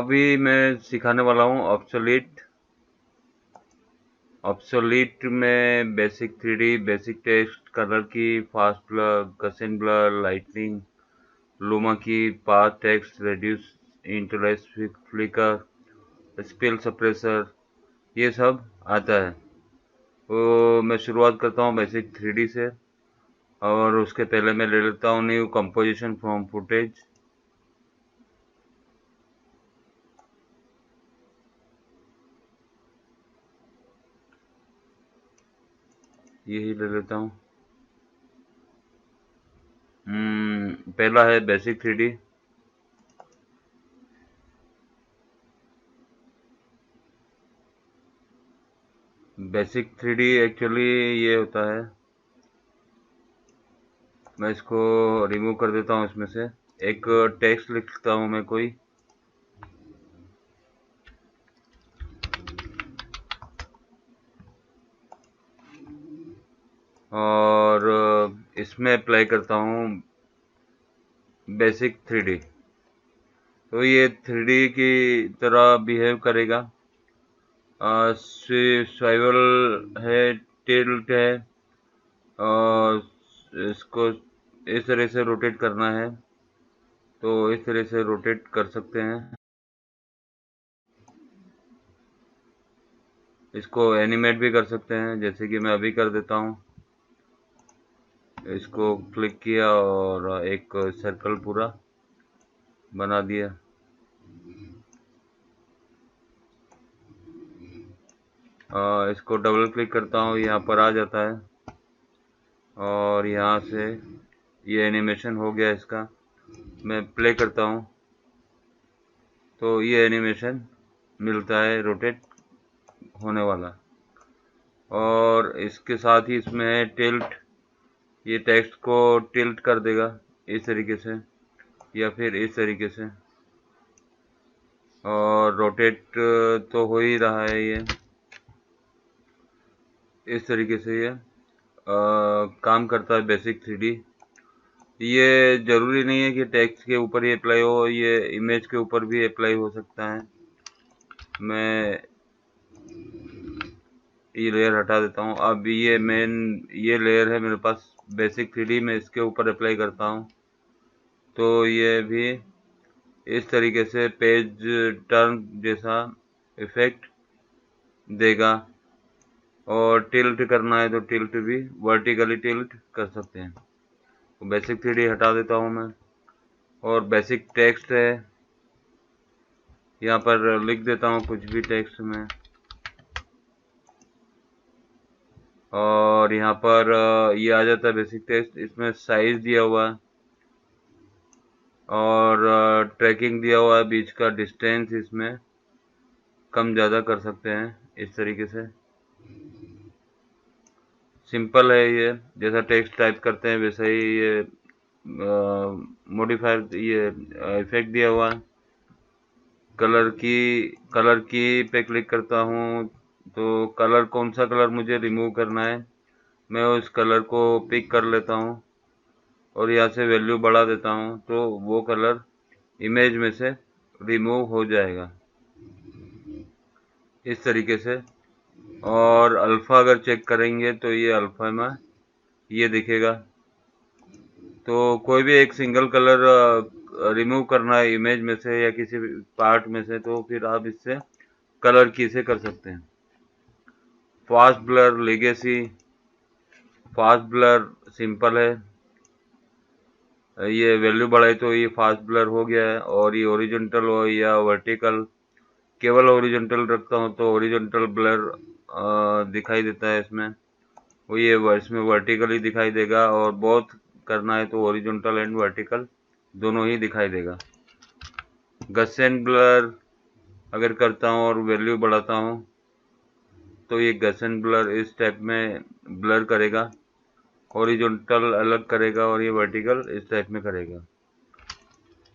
अभी मैं सिखाने वाला हूँ ऑब्सोलीट। ऑब्सोलीट में basic 3D, basic text, colour key, fast blur, gaussian blur, lightning, luma key, path text, reduce, interlace, flicker, spill suppressor, ये सब आता है। तो मैं शुरुआत करता हूँ बेसिक 3D से, और उसके पहले मैं ले लेता हूँ न्यू कंपोजिशन फ्रॉम फुटेज। यही ले लेता हूँ। पहला है basic 3D। Basic 3D actually ये होता है, मैं इसको रिमूव कर देता हूँ इसमें से। एक टेक्स्ट लिखता हूँ मैं कोई, और इसमें अप्लाई करता हूँ बेसिक 3D। तो ये 3D की तरह बिहेव करेगा। स्वाइवल है, टिल्ट है, और इसको इस तरह से रोटेट करना है तो इस तरह से रोटेट कर सकते हैं। इसको एनिमेट भी कर सकते हैं, जैसे कि मैं अभी कर देता हूँ। इसको क्लिक किया और एक सर्कल पूरा बना दिया। इसको डबल क्लिक करता हूँ, यहाँ पर आ जाता है, और यहाँ से ये एनिमेशन हो गया इसका। मैं प्ले करता हूँ तो ये एनिमेशन मिलता है रोटेट होने वाला। और इसके साथ ही इसमें है टिल्ट, ये टेक्स्ट को टिल्ट कर देगा इस तरीके से या फिर इस तरीके से। और रोटेट तो हो ही रहा है ये इस तरीके से। ये काम करता है बेसिक 3D। ये जरूरी नहीं है कि टेक्स्ट के ऊपर ही अप्लाई हो, ये इमेज के ऊपर भी अप्लाई हो सकता है। मैं ये लेयर हटा देता हूँ। अब ये ये लेयर है मेरे पास बेसिक 3D में, इसके ऊपर अप्लाई करता हूँ तो ये भी इस तरीके से पेज टर्न जैसा इफेक्ट देगा। और टिल्ट करना है तो टिल्ट भी वर्टिकली टिल्ट कर सकते हैं। तो बेसिक 3D हटा देता हूँ मैं, और बेसिक टेक्स्ट है, यहाँ पर लिख देता हूँ कुछ भी टेक्स्ट में। और यहाँ पर ये आ जाता है बेसिक टेक्स्ट। इसमें साइज दिया हुआ है और ट्रैकिंग दिया हुआ है, बीच का डिस्टेंस इसमें कम ज़्यादा कर सकते हैं इस तरीके से। सिंपल है ये, जैसा टेक्स्ट टाइप करते हैं वैसा ही ये मॉडिफायर, ये इफेक्ट दिया हुआ है। कलर की पे क्लिक करता हूँ तो कलर, कौन सा कलर मुझे रिमूव करना है मैं उस कलर को पिक कर लेता हूँ और यहाँ से वैल्यू बढ़ा देता हूँ तो वो कलर इमेज में से रिमूव हो जाएगा इस तरीके से। और अल्फ़ा अगर चेक करेंगे तो ये अल्फ़ा में ये दिखेगा। तो कोई भी एक सिंगल कलर रिमूव करना है इमेज में से या किसी पार्ट में से, तो फिर आप इससे कलर की से कर सकते हैं। Fast blur, legacy, fast blur simple है, ये वैल्यू बढ़ाए तो ये फास्ट ब्लर हो गया है। और ये ओरिजेंटल हो या वर्टिकल, केवल ओरिजेंटल रखता हूँ तो ओरिजेंटल ब्लर दिखाई देता है इसमें, वो ये इसमें वर्टिकली दिखाई देगा। और बहुत करना है तो ओरिजेंटल एंड वर्टिकल दोनों ही दिखाई देगा। गसेन ब्लर अगर करता हूँ और वैल्यू बढ़ाता हूँ तो ये गसेन ब्लर इस टाइप में ब्लर करेगा, हॉरिजॉन्टल अलग करेगा और ये वर्टिकल इस टाइप में करेगा।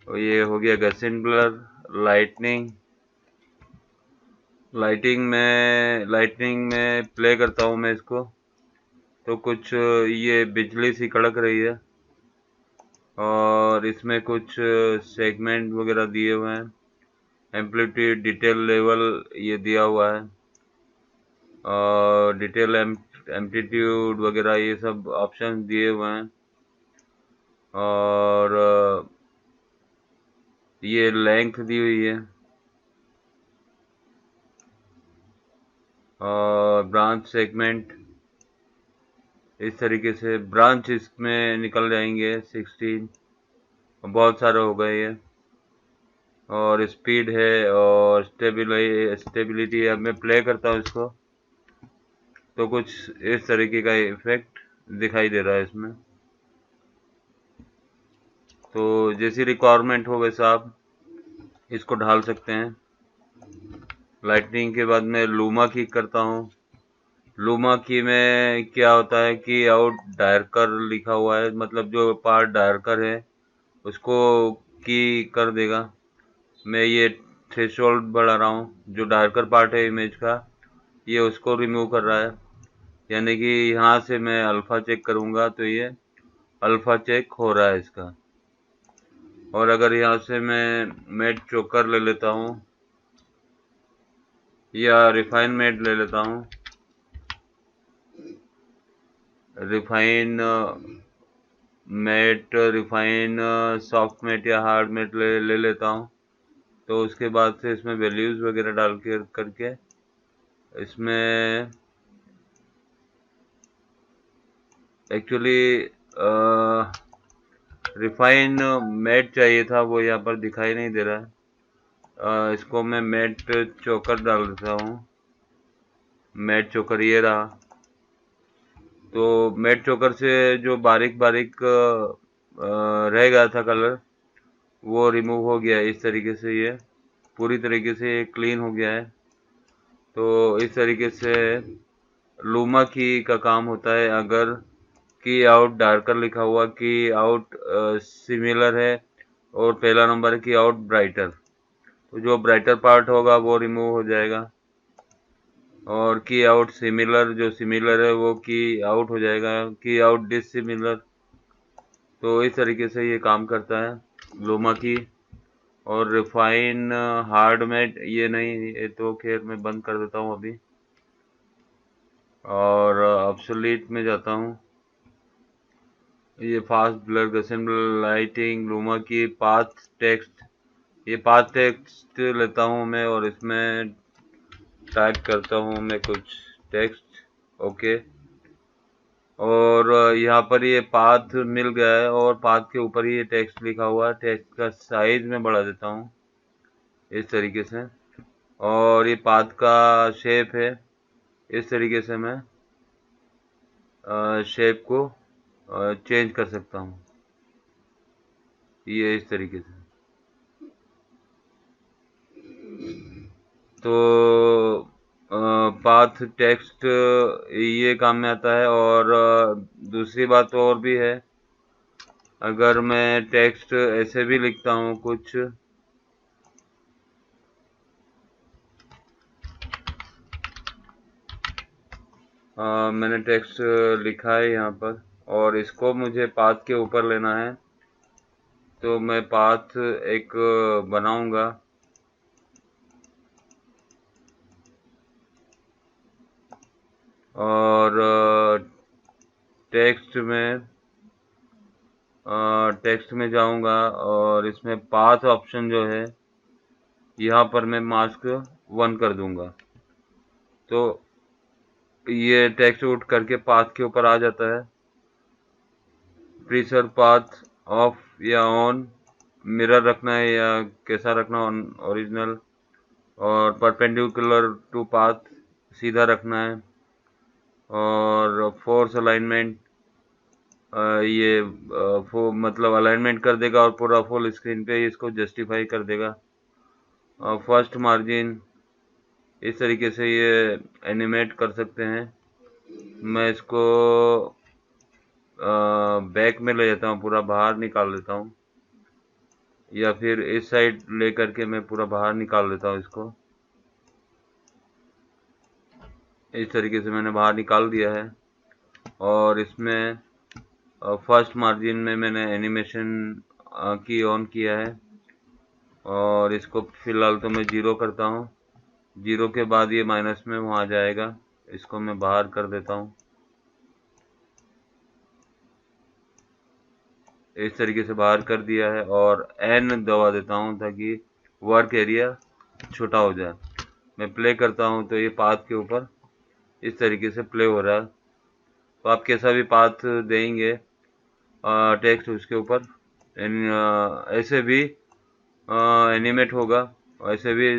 तो ये हो गया गसेन ब्लर। लाइटनिंग, लाइटनिंग में प्ले करता हूँ मैं इसको तो कुछ ये बिजली सी कड़क रही है और इसमें कुछ सेगमेंट वगैरह दिए हुए हैं। एम्पलीट्यूड, डिटेल लेवल ये दिया हुआ है, और डिटेल एम्पलीट्यूड वगैरह ये सब ऑप्शन दिए हुए हैं। और ये लेंथ दी हुई है, और ब्रांच सेगमेंट इस तरीके से ब्रांच इसमें निकल जाएंगे 16, बहुत सारे हो गए ये। और स्पीड है और स्टेबिलिटी। अब मैं प्ले करता हूँ इसको तो कुछ इस तरीके का इफेक्ट दिखाई दे रहा है इसमें। तो जैसी रिक्वायरमेंट हो वैसा आप इसको ढाल सकते हैं। लाइटनिंग के बाद मैं लूमा की करता हूँ। लूमा की में क्या होता है कि आउट डार्कर लिखा हुआ है, मतलब जो पार्ट डार्कर है उसको की कर देगा। मैं ये थ्रेशोल्ड बढ़ा रहा हूँ, जो डार्कर पार्ट है इमेज का ये उसको रिमूव कर रहा है। यानी कि यहाँ से मैं अल्फा चेक करूँगा तो ये अल्फा चेक हो रहा है इसका। और अगर यहाँ से मैं मैट चोकर ले लेता हूँ या रिफाइन मैट ले लेता हूँ, refine matte, refine soft matte या हार्ड मैट ले लेता हूँ। तो उसके बाद से इसमें वैल्यूज वगैरह डाल के करके इसमें एक्चुअली रिफाइन मैट चाहिए था, वो यहाँ पर दिखाई नहीं दे रहा है। इसको मैं मैट चोकर डाल देता हूँ। मैट चोकर ये रहा। तो मैट चोकर से जो बारीक बारीक रह गया था कलर वो रिमूव हो गया इस तरीके से। ये पूरी तरीके से क्लीन हो गया है। तो इस तरीके से लूमा की का काम होता है। अगर की आउट डार्कर लिखा हुआ, की आउट सिमिलर है और पहला नंबर है की आउट ब्राइटर, तो जो ब्राइटर पार्ट होगा वो रिमूव हो जाएगा, और की आउट सिमिलर, जो सिमिलर है वो की आउट हो जाएगा, की आउट डिसिमिलर। तो इस तरीके से ये काम करता है लूमा की। और रिफाइन हार्ड मैट ये नहीं, ये तो खैर मैं बंद कर देता हूँ अभी, और ऑब्सोलीट में जाता हूँ। ये fast blur गसन lighting luma key path text, ये पाथ टेक्स्ट लेता हूँ मैं और इसमें टाइप करता हूँ मैं कुछ टेक्स्ट। ओके, और यहाँ पर ये पाथ मिल गया है और पाथ के ऊपर ही ये टेक्स्ट लिखा हुआ है। टेक्स्ट का साइज में बढ़ा देता हूँ इस तरीके से, और ये पाथ का शेप है इस तरीके से मैं शेप को चेंज कर सकता हूँ, ये इस तरीके से। तो पाथ टेक्स्ट ये काम में आता है। और दूसरी बात और भी है, अगर मैं टेक्स्ट ऐसे भी लिखता हूँ कुछ, मैंने टेक्स्ट लिखा है यहाँ पर और इसको मुझे पाथ के ऊपर लेना है, तो मैं पाथ एक बनाऊंगा। और टेक्स्ट में जाऊंगा और इसमें पाथ ऑप्शन जो है यहाँ पर मैं मास्क 1 कर दूंगा, तो ये टेक्स्ट उठ करके पाथ के ऊपर आ जाता है। प्रीसर पाथ ऑफ या ऑन, मिरर रखना है या कैसा रखना, ऑन ओरिजिनल, और परपेंडिकुलर टू पाथ सीधा रखना है, और फोर्स अलाइनमेंट ये मतलब अलाइनमेंट कर देगा और पूरा फुल स्क्रीन पे इसको जस्टिफाई कर देगा। फर्स्ट मार्जिन इस तरीके से ये एनिमेट कर सकते हैं। मैं इसको बैक में ले जाता हूँ, पूरा बाहर निकाल लेता हूँ, या फिर इस साइड ले करके मैं पूरा बाहर निकाल लेता हूँ इसको। इस तरीके से मैंने बाहर निकाल दिया है। और इसमें फर्स्ट मार्जिन में मैंने एनिमेशन की ऑन किया है। और इसको फिलहाल तो मैं 0 करता हूँ। 0 के बाद ये माइनस में वहाँ जाएगा, इसको मैं बाहर कर देता हूँ। इस तरीके से बाहर कर दिया है और एन दबा देता हूँ ताकि वर्क एरिया छोटा हो जाए। मैं प्ले करता हूँ तो ये पाथ के ऊपर इस तरीके से प्ले हो रहा है। तो आप कैसा भी पाथ देंगे टेक्स्ट उसके ऊपर ऐसे भी एनिमेट होगा, ऐसे भी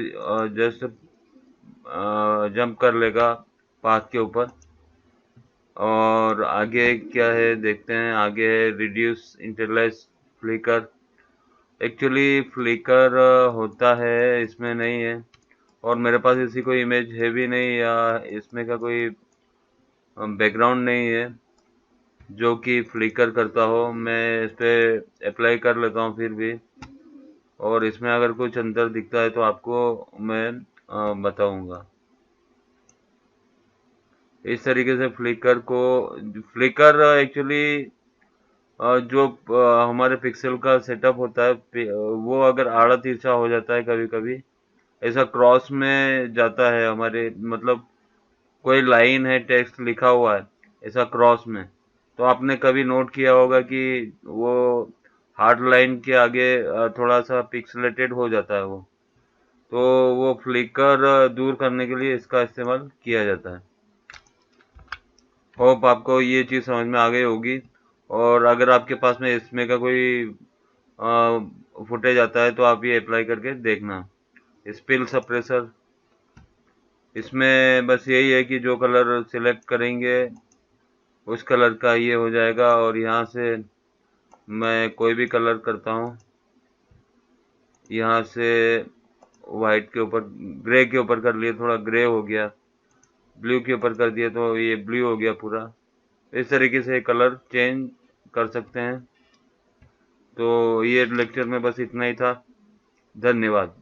जस्ट जंप कर लेगा पाथ के ऊपर। और आगे क्या है देखते हैं। आगे है reduce interlace flicker. Actually flicker होता है, इसमें नहीं है और मेरे पास ऐसी कोई इमेज है भी नहीं या इसमें का कोई बैकग्राउंड नहीं है जो कि फ्लिकर करता हो। मैं इस पे अप्लाई कर लेता हूँ फिर भी, और इसमें अगर कुछ अंतर दिखता है तो आपको मैं बताऊंगा। इस तरीके से फ्लिकर एक्चुअली जो हमारे पिक्सल का सेटअप होता है वो अगर आड़ा तिरछा हो जाता है कभी कभी, ऐसा क्रॉस में जाता है हमारे, मतलब कोई लाइन है टेक्स्ट लिखा हुआ है ऐसा क्रॉस में, तो आपने कभी नोट किया होगा कि वो हार्ड लाइन के आगे थोड़ा सा पिक्सलेटेड हो जाता है वो, तो वो फ्लिकर दूर करने के लिए इसका इस्तेमाल किया जाता है। होप आपको ये चीज़ समझ में आ गई होगी। और अगर आपके पास में इसमें का कोई फुटेज आता है तो आप ये अप्लाई करके देखना। स्पिल सप्रेसर, इसमें बस यही है कि जो कलर सिलेक्ट करेंगे उस कलर का ये हो जाएगा, और यहाँ से मैं कोई भी कलर करता हूँ। यहाँ से वाइट के ऊपर, ग्रे के ऊपर कर लिए, थोड़ा ग्रे हो गया। ब्लू के ऊपर कर दिया तो ये ब्लू हो गया पूरा। इस तरीके से कलर चेंज कर सकते हैं। तो ये लेक्चर में बस इतना ही था। धन्यवाद।